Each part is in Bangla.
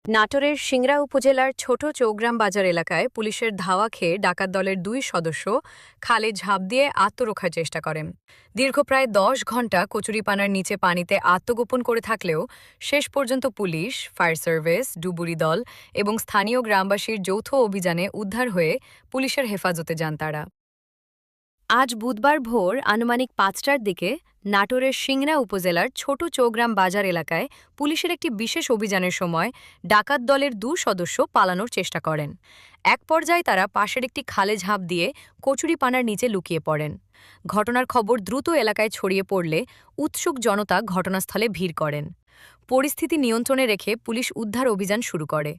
নাটোরের সিংড়া উপজেলার ছোট চৌগ্রাম বাজার এলাকায় পুলিশের ধাওয়া খেয়ে ডাকাত দলের ২ সদস্য খালে ঝাঁপ দিয়ে আত্মরক্ষার চেষ্টা করেন। দীর্ঘ প্রায় ১০ ঘণ্টা কচুরিপানার নিচে পানিতে আত্মগোপন করে থাকলেও শেষ পর্যন্ত পুলিশ, ফায়ার সার্ভিস, ডুবুরি দল এবং স্থানীয় গ্রামবাসীর যৌথ অভিযানে উদ্ধার হয়ে পুলিশের হেফাজতে যান তারা। আজ বুধবার ভোর আনুমানিক ৫টার দিকে নাটোরের সিংড়া উপজেলার ছোট চৌগ্রাম বাজার এলাকায় পুলিশের একটি বিশেষ অভিযানের সময় ডাকাত দলের ২ সদস্য পালানোর চেষ্টা করেন। এক পর্যায়ে তারা পাশের একটি খালে ঝাঁপ দিয়ে কচুরিপানার নিচে লুকিয়ে পড়েন। ঘটনার খবর দ্রুত এলাকায় ছড়িয়ে পড়লে উৎসুক জনতা ঘটনাস্থলে ভিড় করেন। পরিস্থিতি নিয়ন্ত্রণে রেখে পুলিশ উদ্ধার অভিযান শুরু করে।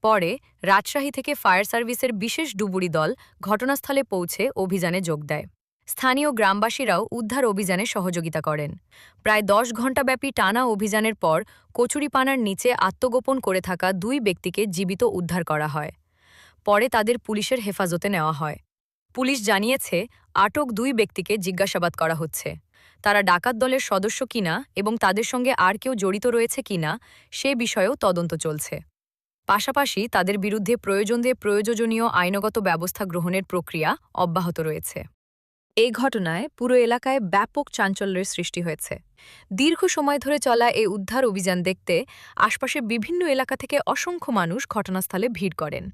পরে রাজশাহী থেকে ফায়ার সার্ভিসের বিশেষ ডুবুরি দল ঘটনাস্থলে পৌঁছে অভিযানে যোগ দেয়। স্থানীয় গ্রামবাসীরাও উদ্ধার অভিযানে সহযোগিতা করেন। প্রায় ১০ ঘণ্টাব্যাপী টানা অভিযানের পর কচুরিপানার নিচে আত্মগোপন করে থাকা ২ ব্যক্তিকে জীবিত উদ্ধার করা হয়। পরে তাদের পুলিশের হেফাজতে নেওয়া হয়। পুলিশ জানিয়েছে, আটক ২ ব্যক্তিকে জিজ্ঞাসাবাদ করা হচ্ছে। তারা ডাকাত দলের সদস্য কিনা এবং তাদের সঙ্গে আর কেউ জড়িত রয়েছে কিনা সে বিষয়েও তদন্ত চলছে। পাশাপাশি তাদের বিরুদ্ধে প্রয়োজনীয় আইনগত ব্যবস্থা গ্রহণের প্রক্রিয়া অব্যাহত রয়েছে। এই ঘটনায় পুরো এলাকায় ব্যাপক চাঞ্চল্যের সৃষ্টি হয়েছে। দীর্ঘ সময় ধরে চলা এই উদ্ধার অভিযান দেখতে আশপাশের বিভিন্ন এলাকা থেকে অসংখ্য মানুষ ঘটনাস্থলে ভিড় করেন।